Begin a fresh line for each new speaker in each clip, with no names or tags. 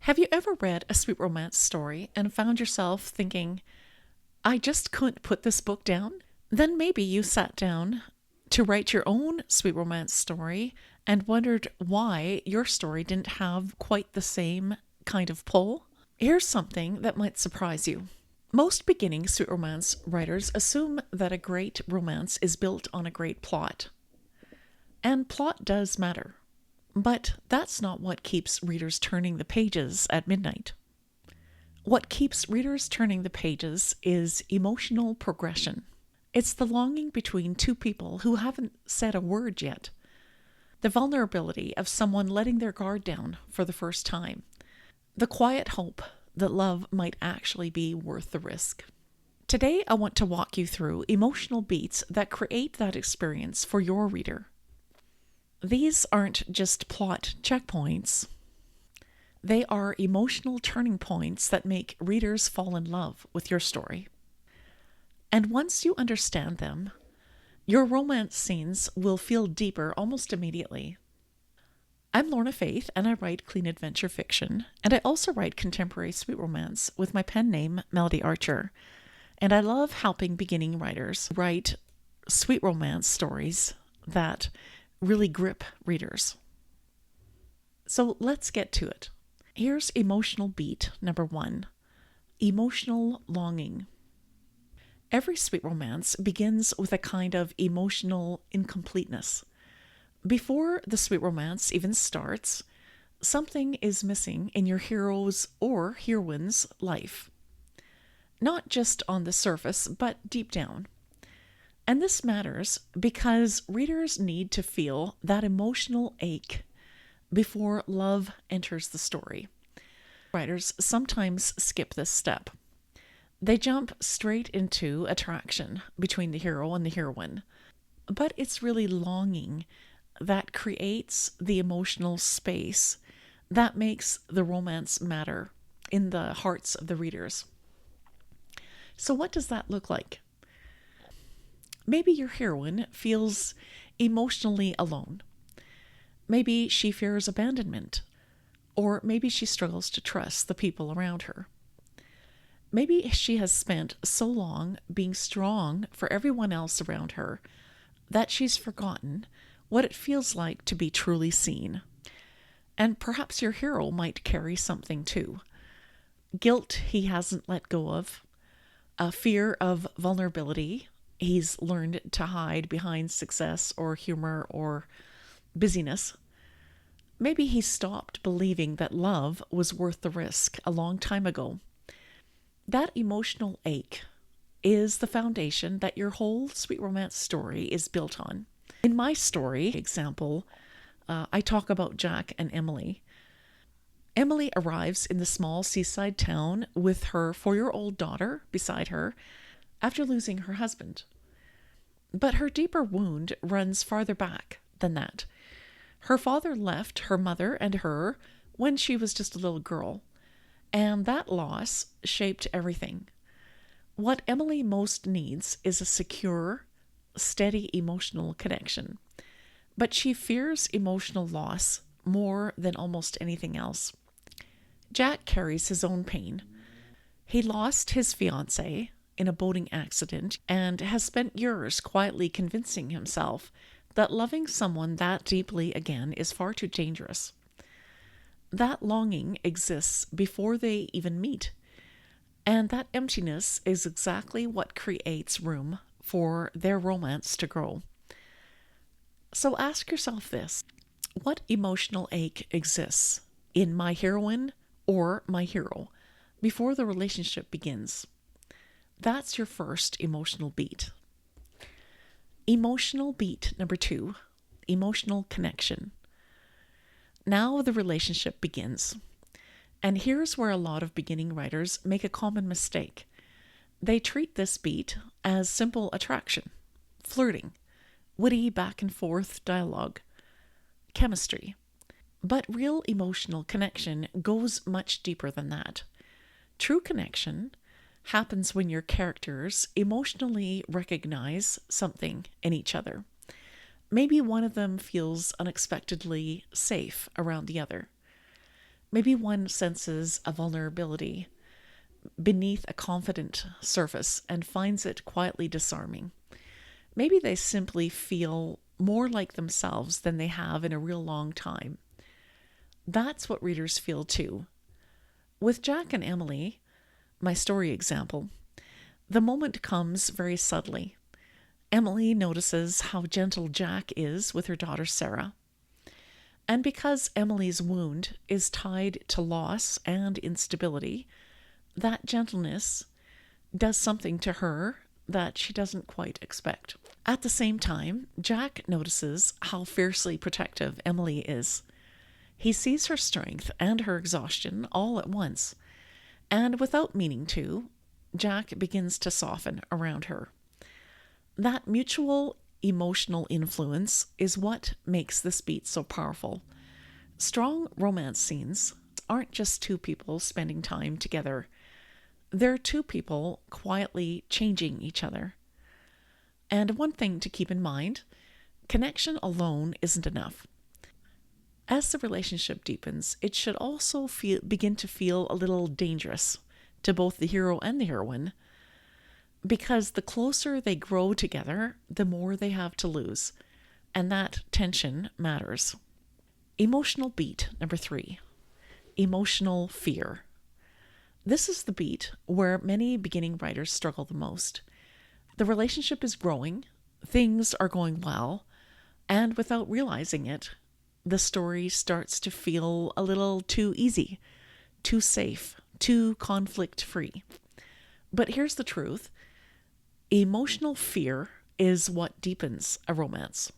Have you ever read a sweet romance story and found yourself thinking, I just couldn't put this book down? Then maybe you sat down to write your own sweet romance story and wondered why your story didn't have quite the same kind of pull. Here's something that might surprise you. Most beginning sweet romance writers assume that a great romance is built on a great plot. And plot does matter. But that's not what keeps readers turning the pages at midnight. What keeps readers turning the pages is emotional progression. It's the longing between two people who haven't said a word yet. The vulnerability of someone letting their guard down for the first time. The quiet hope that love might actually be worth the risk. Today, I want to walk you through emotional beats that create that experience for your reader. These aren't just plot checkpoints. They are emotional turning points that make readers fall in love with your story. And once you understand them, your romance scenes will feel deeper almost immediately. I'm Lorna Faith, and I write clean adventure fiction, and I also write contemporary sweet romance with my pen name, Melody Archer. And I love helping beginning writers write sweet romance stories that really grip readers. So let's get to it. Here's emotional beat number 1, emotional longing. Every sweet romance begins with a kind of emotional incompleteness. Before the sweet romance even starts, something is missing in your hero's or heroine's life. Not just on the surface, but deep down. And this matters because readers need to feel that emotional ache before love enters the story. Writers sometimes skip this step. They jump straight into attraction between the hero and the heroine. But it's really longing that creates the emotional space that makes the romance matter in the hearts of the readers. So what does that look like? Maybe your heroine feels emotionally alone. Maybe she fears abandonment, or maybe she struggles to trust the people around her. Maybe she has spent so long being strong for everyone else around her that she's forgotten what it feels like to be truly seen. And perhaps your hero might carry something too. Guilt he hasn't let go of, a fear of vulnerability he's learned to hide behind success or humor or busyness. Maybe he stopped believing that love was worth the risk a long time ago. That emotional ache is the foundation that your whole sweet romance story is built on. In my story example, I talk about Jack and Emily. Emily arrives in the small seaside town with her 4-year-old daughter beside her after losing her husband. But her deeper wound runs farther back than that. Her father left her mother and her when she was just a little girl, and that loss shaped everything. What Emily most needs is a secure, steady emotional connection, but she fears emotional loss more than almost anything else. Jack carries his own pain. He lost his fiancée in a boating accident and has spent years quietly convincing himself that loving someone that deeply again is far too dangerous. That longing exists before they even meet, and that emptiness is exactly what creates room for their romance to grow. So ask yourself this: what emotional ache exists in my heroine or my hero before the relationship begins? That's your first emotional beat. Emotional beat number 2, emotional connection. Now the relationship begins. And here's where a lot of beginning writers make a common mistake. They treat this beat as simple attraction, flirting, witty back and forth dialogue, chemistry. But real emotional connection goes much deeper than that. True connection happens when your characters emotionally recognize something in each other. Maybe one of them feels unexpectedly safe around the other. Maybe one senses a vulnerability beneath a confident surface and finds it quietly disarming. Maybe they simply feel more like themselves than they have in a real long time. That's what readers feel too. With Jack and Emily, my story example, the moment comes very subtly. Emily notices how gentle Jack is with her daughter Sarah. And because Emily's wound is tied to loss and instability, that gentleness does something to her that she doesn't quite expect. At the same time, Jack notices how fiercely protective Emily is. He sees her strength and her exhaustion all at once, and without meaning to, Jack begins to soften around her. That mutual emotional influence is what makes this beat so powerful. Strong romance scenes aren't just two people spending time together. They're two people quietly changing each other. And one thing to keep in mind, connection alone isn't enough. As the relationship deepens, it should also begin to feel a little dangerous to both the hero and the heroine, because the closer they grow together, the more they have to lose, and that tension matters. Emotional beat number 3, emotional fear. This is the beat where many beginning writers struggle the most. The relationship is growing, things are going well, and without realizing it, the story starts to feel a little too easy, too safe, too conflict-free. But here's the truth. Emotional fear is what deepens a romance.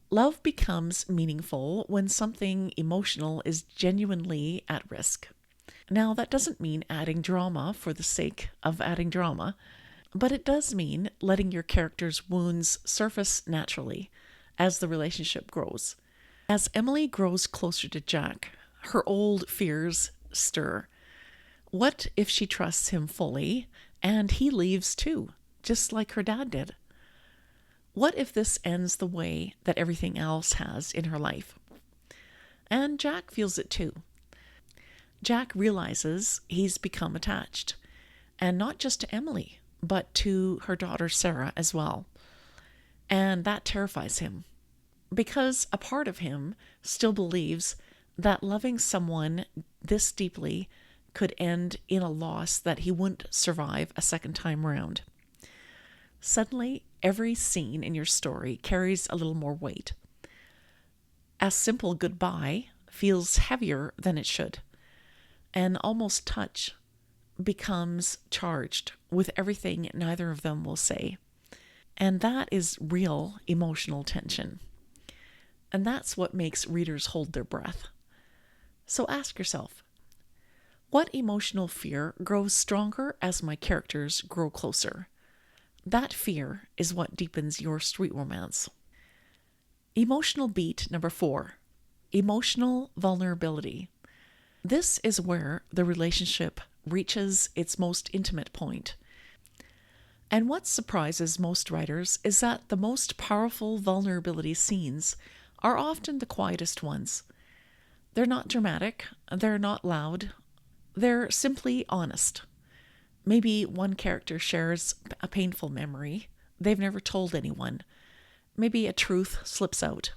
Love becomes meaningful when something emotional is genuinely at risk. Now, that doesn't mean adding drama for the sake of adding drama, but it does mean letting your character's wounds surface naturally as the relationship grows. As Emily grows closer to Jack, her old fears stir. What if she trusts him fully and he leaves too, just like her dad did? What if this ends the way that everything else has in her life? And Jack feels it too. Jack realizes he's become attached, and not just to Emily, but to her daughter Sarah as well. And that terrifies him, because a part of him still believes that loving someone this deeply could end in a loss that he wouldn't survive a second time round. Suddenly, every scene in your story carries a little more weight. A simple goodbye feels heavier than it should. An almost touch becomes charged with everything neither of them will say. And that is real emotional tension. And that's what makes readers hold their breath. So ask yourself, what emotional fear grows stronger as my characters grow closer? That fear is what deepens your street romance. Emotional beat number 4, emotional vulnerability. This is where the relationship reaches its most intimate point. And what surprises most writers is that the most powerful vulnerability scenes are often the quietest ones. They're not dramatic, they're not loud, they're simply honest. Maybe one character shares a painful memory they've never told anyone. Maybe a truth slips out.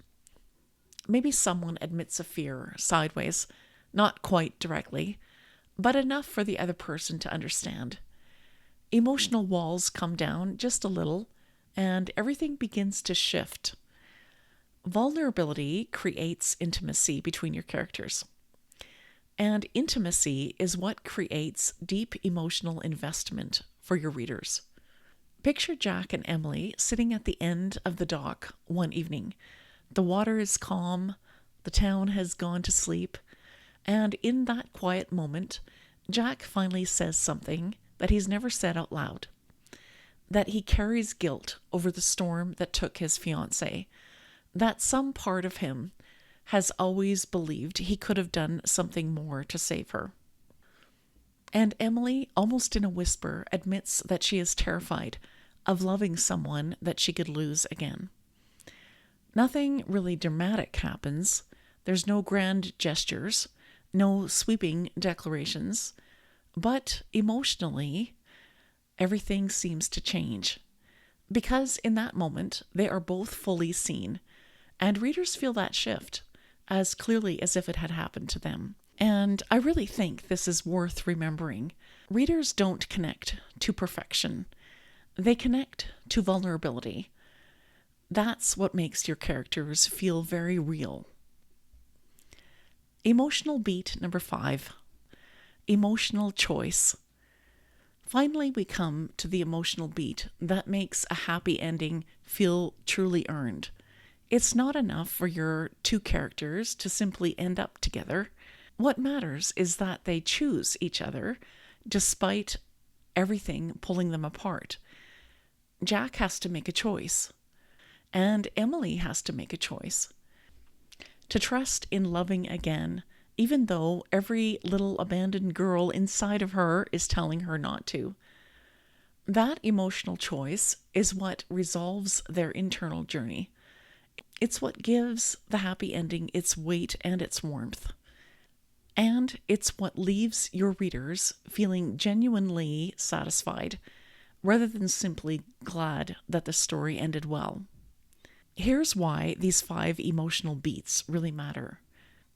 Maybe someone admits a fear sideways, not quite directly, but enough for the other person to understand. Emotional walls come down just a little, and everything begins to shift. Vulnerability creates intimacy between your characters. And intimacy is what creates deep emotional investment for your readers. Picture Jack and Emily sitting at the end of the dock one evening. The water is calm, the town has gone to sleep, and in that quiet moment, Jack finally says something that he's never said out loud. That he carries guilt over the storm that took his fiancée. That some part of him has always believed he could have done something more to save her. And Emily, almost in a whisper, admits that she is terrified of loving someone that she could lose again. Nothing really dramatic happens. There's no grand gestures, no sweeping declarations, but emotionally, everything seems to change. Because in that moment, they are both fully seen, and readers feel that shift as clearly as if it had happened to them. And I really think this is worth remembering. Readers don't connect to perfection, they connect to vulnerability. That's what makes your characters feel very real. Emotional beat number 5, emotional choice. Finally, we come to the emotional beat that makes a happy ending feel truly earned. It's not enough for your two characters to simply end up together. What matters is that they choose each other despite everything pulling them apart. Jack has to make a choice, and Emily has to make a choice. To trust in loving again, even though every little abandoned girl inside of her is telling her not to. That emotional choice is what resolves their internal journey. It's what gives the happy ending its weight and its warmth. And it's what leaves your readers feeling genuinely satisfied, rather than simply glad that the story ended well. Here's why these 5 emotional beats really matter.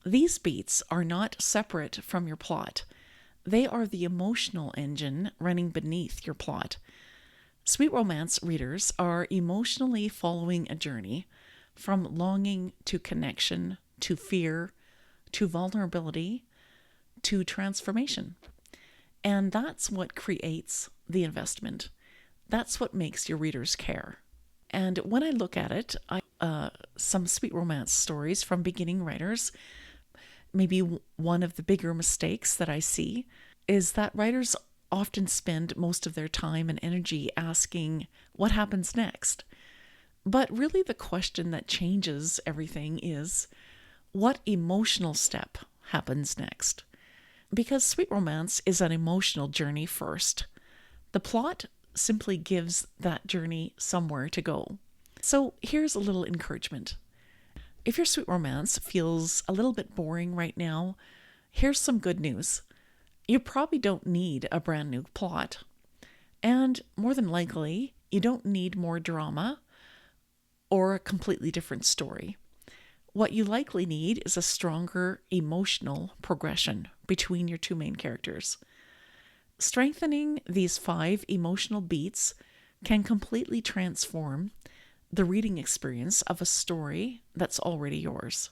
These beats are not separate from your plot. They are the emotional engine running beneath your plot. Sweet romance readers are emotionally following a journey from longing to connection, to fear, to vulnerability, to transformation. And that's what creates the investment. That's what makes your readers care. And when I look at it, some sweet romance stories from beginning writers, maybe one of the bigger mistakes that I see is that writers often spend most of their time and energy asking what happens next. But really, the question that changes everything is what emotional step happens next? Because sweet romance is an emotional journey first. The plot simply gives that journey somewhere to go. So here's a little encouragement. If your sweet romance feels a little bit boring right now, here's some good news. You probably don't need a brand new plot. And more than likely, you don't need more drama or a completely different story. What you likely need is a stronger emotional progression between your two main characters. Strengthening these 5 emotional beats can completely transform the reading experience of a story that's already yours.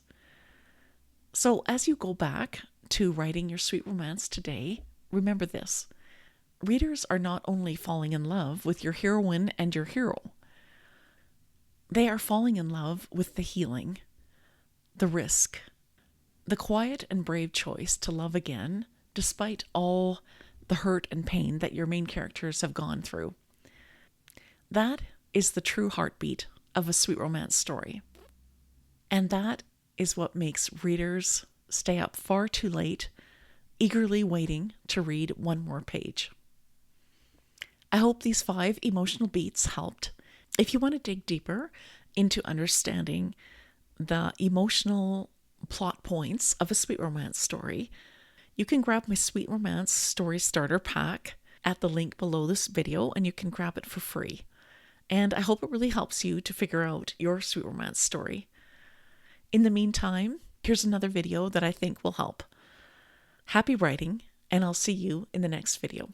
So, as you go back to writing your sweet romance today, remember this. Readers are not only falling in love with your heroine and your hero, they are falling in love with the healing, the risk, the quiet and brave choice to love again despite all the hurt and pain that your main characters have gone through. That is the true heartbeat of a sweet romance story. And that is what makes readers stay up far too late, eagerly waiting to read one more page. I hope these 5 emotional beats helped. If you want to dig deeper into understanding the emotional plot points of a sweet romance story, you can grab my Sweet Romance Story Starter Pack at the link below this video, and you can grab it for free. And I hope it really helps you to figure out your sweet romance story. In the meantime, here's another video that I think will help. Happy writing, and I'll see you in the next video.